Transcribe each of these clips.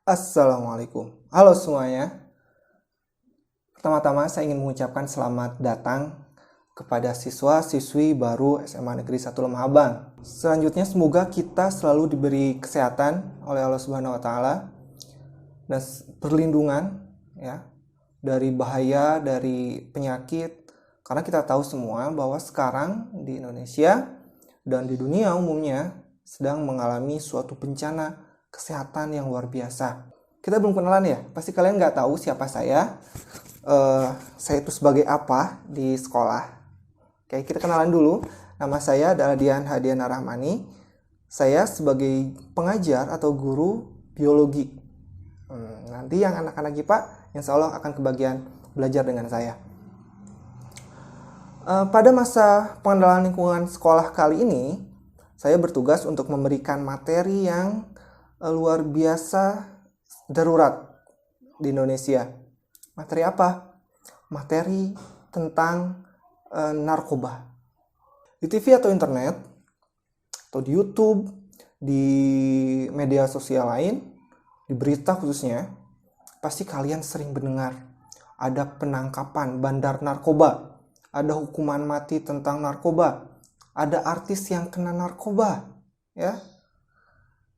Assalamualaikum. Halo semuanya. Pertama-tama saya ingin mengucapkan selamat datang kepada siswa-siswi baru SMA Negeri 1 Lemah Abang. Selanjutnya semoga kita selalu diberi kesehatan oleh Allah Subhanahu wa taala dan perlindungan ya dari bahaya, dari penyakit. Karena kita tahu semua bahwa sekarang di Indonesia dan di dunia umumnya sedang mengalami suatu bencana kesehatan yang luar biasa. Kita belum kenalan ya? Pasti kalian nggak tahu siapa saya. Saya itu sebagai apa di sekolah. Oke, kita kenalan dulu. Nama saya adalah Dian Hadiana Rahmani. Saya sebagai pengajar atau guru biologi. Nanti yang anak-anak IPA insya Allah akan kebagian belajar dengan saya. Pada masa pengenalan lingkungan sekolah kali ini, saya bertugas untuk memberikan materi yang luar biasa darurat di Indonesia. Materi apa? Materi tentang narkoba. Di TV atau internet, atau di YouTube, di media sosial lain, di berita khususnya, pasti kalian sering mendengar ada penangkapan bandar narkoba, ada hukuman mati tentang narkoba, ada artis yang kena narkoba, ya.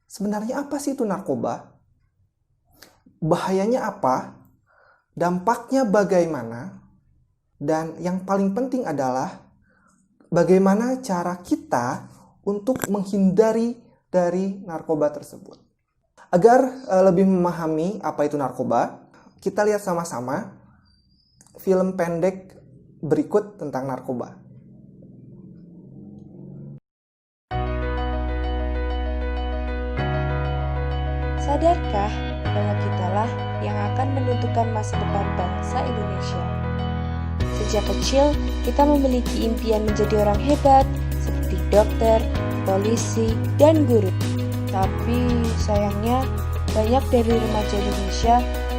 Sebenarnya apa sih itu narkoba? Bahayanya apa? Dampaknya bagaimana? Dan yang paling penting adalah bagaimana cara kita untuk menghindari dari narkoba tersebut. Agar lebih memahami apa itu narkoba, kita lihat sama-sama film pendek berikut tentang narkoba. Sadarkah bahwa kitalah yang akan menentukan masa depan bangsa Indonesia? Sejak kecil, kita memiliki impian menjadi orang hebat seperti dokter, polisi, dan guru. Tapi sayangnya, banyak dari remaja Indonesia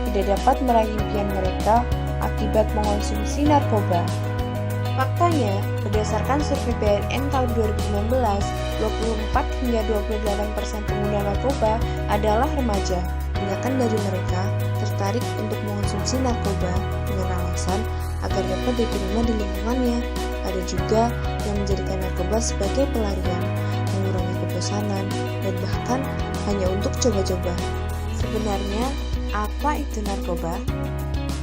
tidak dapat meraih impian mereka akibat mengonsumsi narkoba. Faktanya, berdasarkan survei BNN tahun 2019, 24 hingga 28% pengguna narkoba adalah remaja. Kebanyakan dari mereka tertarik untuk mengonsumsi narkoba dengan alasan agar dapat diterima di lingkungannya. Ada juga yang menjadikan narkoba sebagai pelarian, mengurangi kebosanan, dan bahkan hanya untuk coba-coba. Sebenarnya, apa itu narkoba?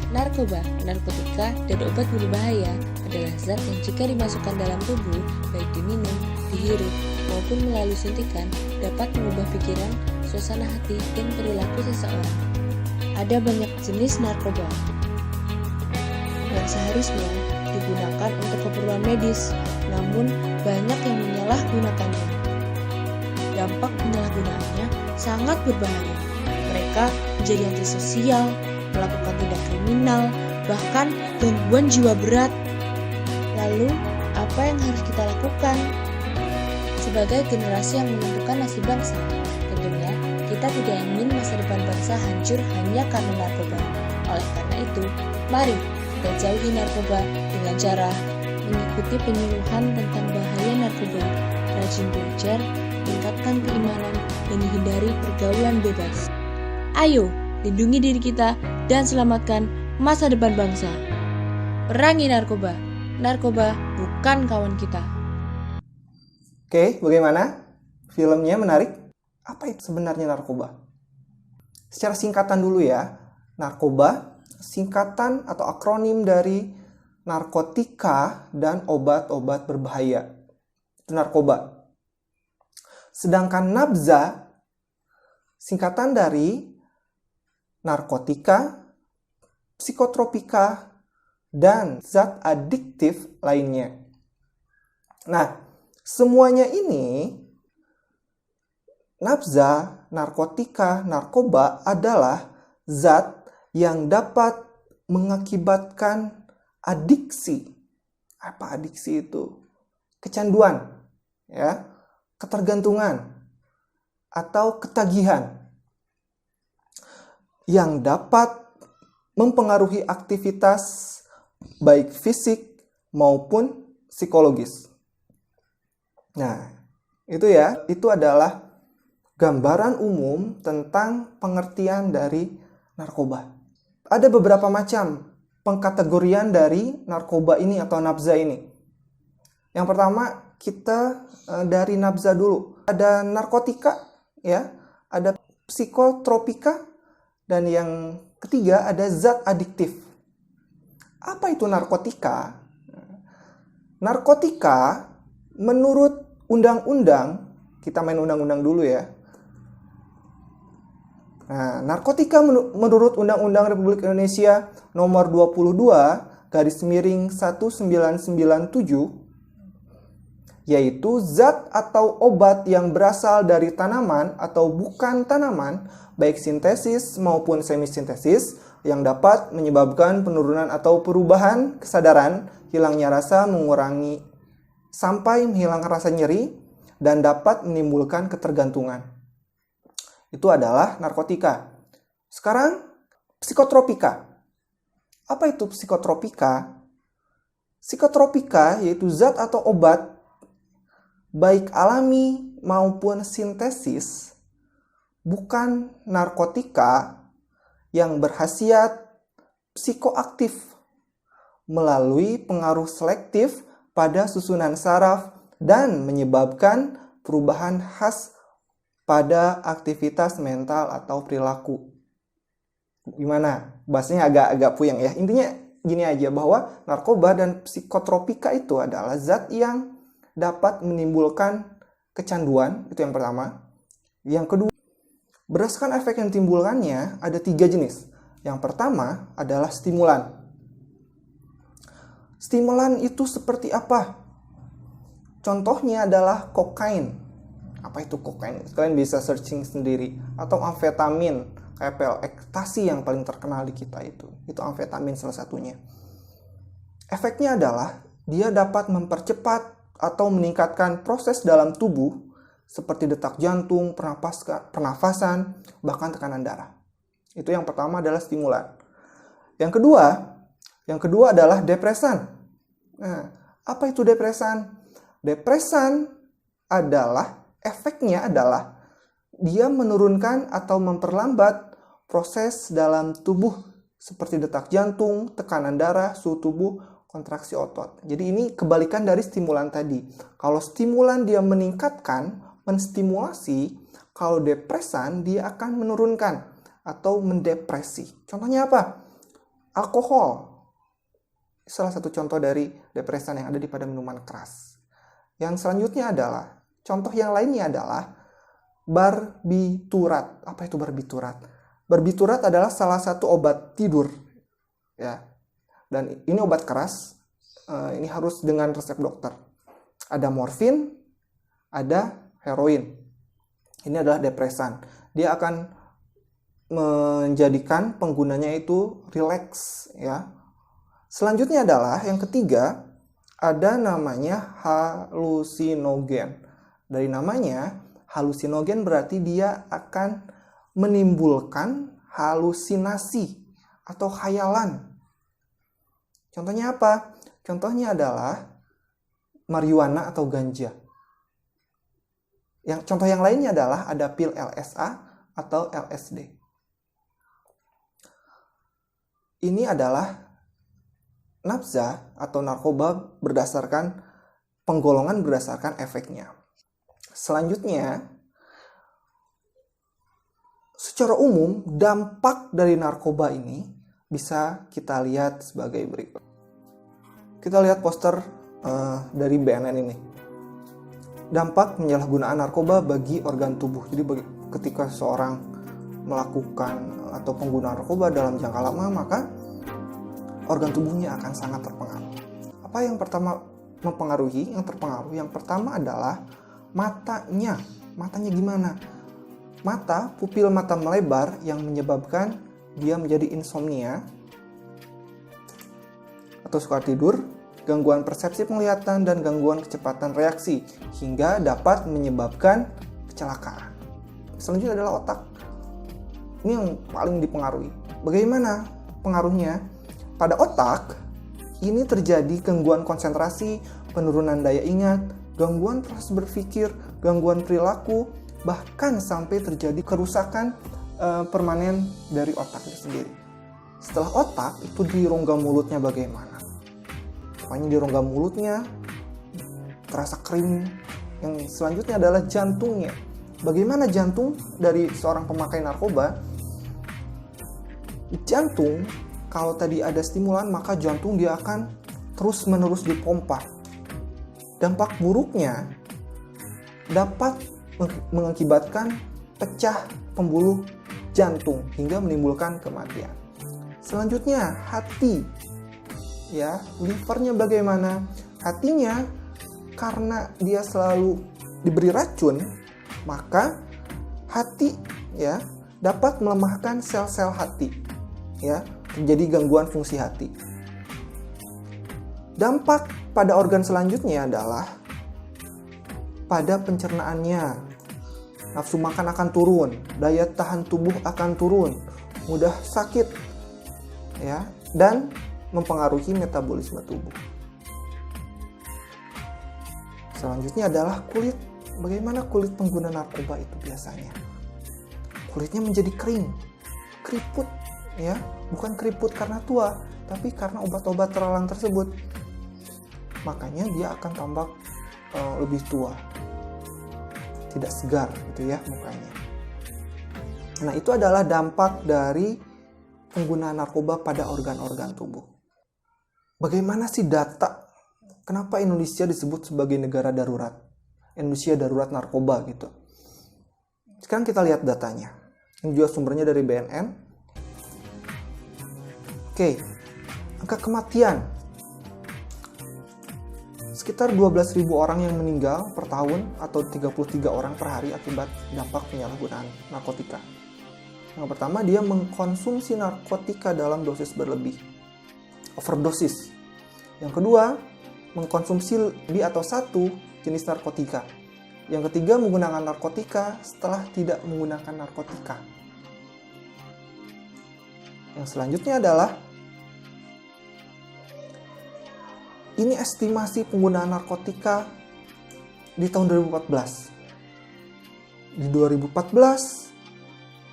Narkoba, narkotika, dan obat berbahaya adalah zat yang jika dimasukkan dalam tubuh, baik diminum, dihirup, maupun melalui suntikan, dapat mengubah pikiran, suasana hati, dan perilaku seseorang. Ada banyak jenis narkoba yang seharusnya digunakan untuk keperluan medis, namun banyak yang menyalahgunakannya. Dampak penyalahgunaannya sangat berbahaya. Mereka menjadi antisosial, melakukan tindak kriminal, bahkan gangguan jiwa berat. Lalu, apa yang harus kita lakukan? Sebagai generasi yang menentukan nasib bangsa, tentunya kita tidak ingin masa depan bangsa hancur hanya karena narkoba. Oleh karena itu, mari kita jauhi narkoba dengan cara mengikuti penyuluhan tentang bahaya narkoba, rajin belajar, tingkatkan keimanan, dan hindari pergaulan bebas. Ayo, lindungi diri kita dan selamatkan masa depan bangsa. Perangi narkoba. Narkoba bukan kawan kita. Oke, bagaimana? Filmnya menarik? Apa itu sebenarnya narkoba? Secara singkatan dulu ya. Narkoba, singkatan atau akronim dari narkotika dan obat-obat berbahaya. Itu narkoba. Sedangkan nabza, singkatan dari narkotika, psikotropika, dan zat adiktif lainnya. Nah, semuanya ini, nabza, narkotika, narkoba adalah zat yang dapat mengakibatkan adiksi. Apa adiksi itu? Kecanduan, ya, ketergantungan, atau ketagihan yang dapat mempengaruhi aktivitas baik fisik maupun psikologis. Nah, itu adalah gambaran umum tentang pengertian dari narkoba. Ada beberapa macam pengkategorian dari narkoba ini atau nafza ini. Yang pertama, kita dari nafza dulu. Ada narkotika, ya, ada psikotropika, dan yang ketiga ada zat adiktif. Apa itu narkotika? Narkotika menurut undang-undang, kita main undang-undang dulu ya. Nah, narkotika menurut Undang-Undang Republik Indonesia nomor 22/1997 yaitu zat atau obat yang berasal dari tanaman atau bukan tanaman, baik sintesis maupun semisintesis, yang dapat menyebabkan penurunan atau perubahan kesadaran, hilangnya rasa, mengurangi sampai menghilangkan rasa nyeri, dan dapat menimbulkan ketergantungan. Itu adalah narkotika. Sekarang, psikotropika. Apa itu psikotropika? Psikotropika yaitu zat atau obat baik alami maupun sintesis, bukan narkotika, yang berkhasiat psikoaktif melalui pengaruh selektif pada susunan saraf dan menyebabkan perubahan khas pada aktivitas mental atau perilaku. Gimana? Bahasanya agak puyeng ya. Intinya gini aja, bahwa narkoba dan psikotropika itu adalah zat yang dapat menimbulkan kecanduan, itu yang pertama. Yang kedua, berdasarkan efek yang ditimbulkannya ada 3 jenis. Yang pertama adalah stimulan. Stimulan itu seperti apa? Contohnya adalah kokain. Apa itu kokain? Kalian bisa searching sendiri. Atau amfetamin, kayak pil ekstasi yang paling terkenal di kita itu. Itu amfetamin salah satunya. Efeknya adalah dia dapat mempercepat atau meningkatkan proses dalam tubuh seperti detak jantung, pernafasan, bahkan tekanan darah. Itu yang pertama adalah stimulan. Yang kedua adalah depresan. Nah, apa itu depresan? Depresan adalah, efeknya adalah dia menurunkan atau memperlambat proses dalam tubuh seperti detak jantung, tekanan darah, suhu tubuh, kontraksi otot. Jadi ini kebalikan dari stimulan tadi. Kalau stimulan dia meningkatkan, menstimulasi, kalau depresan dia akan menurunkan atau mendepresi. Contohnya apa? Alkohol. Salah satu contoh dari depresan yang ada di pada minuman keras. Yang selanjutnya adalah, contoh yang lainnya adalah barbiturat. Apa itu barbiturat? Barbiturat adalah salah satu obat tidur. Ya. Dan ini obat keras, ini harus dengan resep dokter. Ada morfin, ada heroin. Ini adalah depresan. Dia akan menjadikan penggunanya itu rileks, ya. Selanjutnya adalah yang ketiga, ada namanya halusinogen. Dari namanya, halusinogen berarti dia akan menimbulkan halusinasi atau khayalan. Contohnya apa? Contohnya adalah marijuana atau ganja. Contoh yang lainnya adalah ada pil LSA atau LSD. Ini adalah nafza atau narkoba berdasarkan penggolongan berdasarkan efeknya. Selanjutnya, secara umum dampak dari narkoba ini bisa kita lihat sebagai berikut. Kita lihat poster dari BNN ini. Dampak penyalahgunaan narkoba bagi organ tubuh. Jadi ketika seorang melakukan atau pengguna narkoba dalam jangka lama, maka organ tubuhnya akan sangat terpengaruh. Apa yang pertama mempengaruhi? Yang pertama adalah matanya. Matanya gimana? Pupil mata melebar yang menyebabkan dia menjadi insomnia atau sukar tidur, gangguan persepsi penglihatan, dan gangguan kecepatan reaksi, hingga dapat menyebabkan kecelakaan. Selanjutnya adalah otak. Ini yang paling dipengaruhi. Bagaimana pengaruhnya? Pada otak, ini terjadi gangguan konsentrasi, penurunan daya ingat, gangguan proses berpikir, gangguan perilaku, bahkan sampai terjadi kerusakan permanen dari otak itu sendiri. Setelah otak, itu di rongga mulutnya bagaimana? Pokoknya di rongga mulutnya terasa kering. Yang selanjutnya adalah jantungnya. Bagaimana jantung dari seorang pemakai narkoba? Jantung, kalau tadi ada stimulan, maka jantung dia akan terus-menerus dipompa. Dampak buruknya dapat mengakibatkan pecah pembuluh jantung hingga menimbulkan kematian. Selanjutnya, hati. Ya, livernya bagaimana? Hatinya karena dia selalu diberi racun, maka hati ya dapat melemahkan sel-sel hati. Ya, terjadi gangguan fungsi hati. Dampak pada organ selanjutnya adalah pada pencernaannya. Nafsu makan akan turun, daya tahan tubuh akan turun, mudah sakit, ya, dan mempengaruhi metabolisme tubuh. Selanjutnya adalah kulit. Bagaimana kulit pengguna narkoba itu biasanya? Kulitnya menjadi kering, keriput, ya, bukan keriput karena tua, tapi karena obat-obat terlarang tersebut. Makanya dia akan tampak lebih tua, tidak segar gitu ya mukanya. Nah, itu adalah dampak dari penggunaan narkoba pada organ-organ tubuh. Bagaimana sih data? Kenapa Indonesia disebut sebagai negara darurat? Indonesia darurat narkoba gitu. Sekarang kita lihat datanya. Ini juga sumbernya dari BNN. Oke, angka kematian. Sekitar 12.000 orang yang meninggal per tahun atau 33 orang per hari akibat dampak penyalahgunaan narkotika. Yang pertama, dia mengkonsumsi narkotika dalam dosis berlebih, overdosis. Yang kedua, mengkonsumsi lebih atau satu jenis narkotika. Yang ketiga, menggunakan narkotika setelah tidak menggunakan narkotika. Yang selanjutnya adalah ini estimasi penggunaan narkotika di tahun 2014. Di 2014,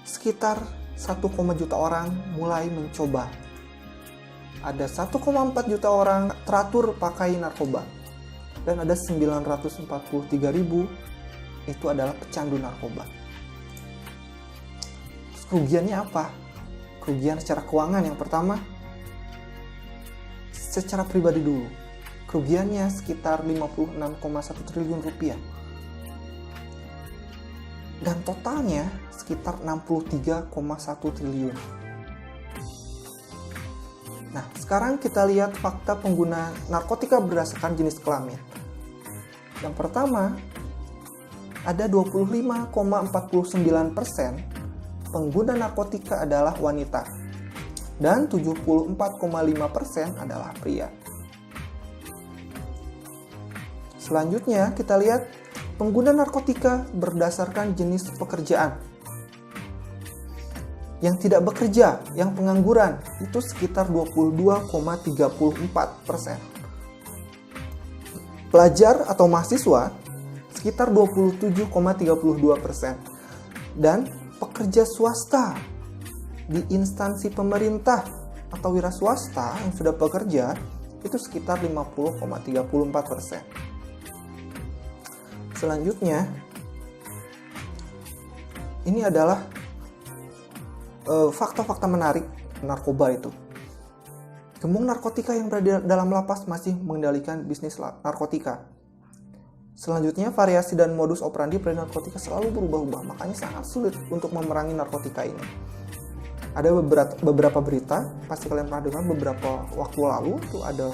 sekitar 1, juta orang mulai mencoba. Ada 1,4 juta orang teratur pakai narkoba. Dan ada 943.000 itu adalah pecandu narkoba. Terus kerugiannya apa? Kerugian secara keuangan yang pertama, secara pribadi dulu. Kerugiannya sekitar 56,1 triliun rupiah. Dan totalnya sekitar 63,1 triliun. Nah, sekarang kita lihat fakta pengguna narkotika berdasarkan jenis kelamin. Yang pertama, ada 25,49% pengguna narkotika adalah wanita. Dan 74,5% adalah pria. Selanjutnya kita lihat pengguna narkotika berdasarkan jenis pekerjaan. Yang tidak bekerja, yang pengangguran, itu sekitar 22,34%. Pelajar atau mahasiswa sekitar 27,32%. Dan pekerja swasta di instansi pemerintah atau wira swasta yang sudah bekerja itu sekitar 50,34%. Selanjutnya, ini adalah fakta-fakta menarik narkoba itu. Gembong narkotika yang berada dalam lapas masih mengendalikan bisnis narkotika. Selanjutnya, variasi dan modus operandi peredaran narkotika selalu berubah-ubah, makanya sangat sulit untuk memerangi narkotika ini. Ada beberapa berita, pasti kalian pernah dengar beberapa waktu lalu, itu ada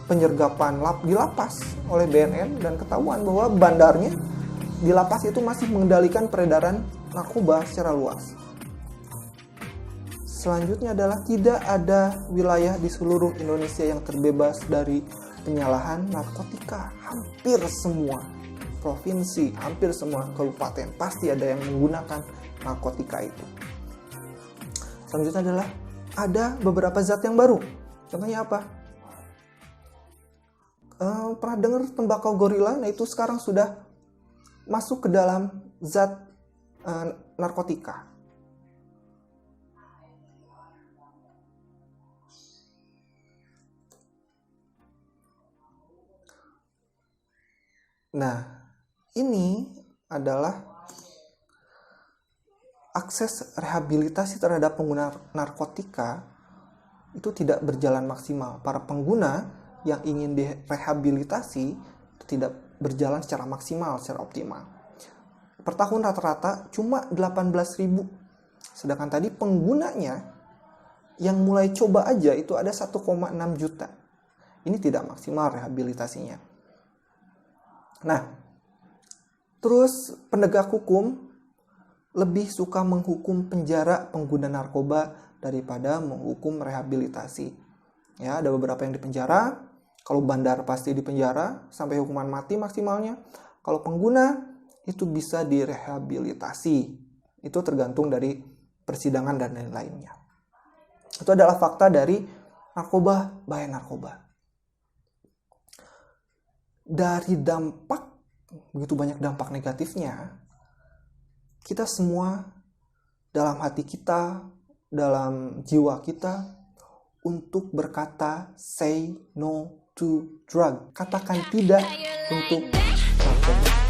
penyergapan di lapas oleh BNN dan ketahuan bahwa bandarnya di lapas itu masih mengendalikan peredaran narkoba secara luas. Selanjutnya adalah tidak ada wilayah di seluruh Indonesia yang terbebas dari penyalahan narkotika. Hampir semua provinsi, hampir semua kabupaten pasti ada yang menggunakan narkotika itu. Selanjutnya adalah ada beberapa zat yang baru. Contohnya apa? Pernah dengar tembakau gorila? Nah, itu sekarang sudah masuk ke dalam zat narkotika. Nah, ini adalah akses rehabilitasi terhadap pengguna narkotika itu tidak berjalan maksimal. Para pengguna yang ingin direhabilitasi itu tidak berjalan secara maksimal, secara optimal. Per tahun rata-rata cuma 18.000. Sedangkan tadi penggunanya yang mulai coba aja itu ada 1,6 juta. Ini tidak maksimal rehabilitasinya. Nah, terus penegak hukum lebih suka menghukum penjara pengguna narkoba daripada menghukum rehabilitasi. Ya, ada beberapa yang dipenjara. Kalau bandar pasti dipenjara sampai hukuman mati maksimalnya. Kalau pengguna itu bisa direhabilitasi. Itu tergantung dari persidangan dan lain-lainnya. Itu adalah fakta dari narkoba, bahaya narkoba. Dari dampak, begitu banyak dampak negatifnya, kita semua dalam hati kita, dalam jiwa kita, untuk berkata say no to drug. Katakan tidak untuk narkoba.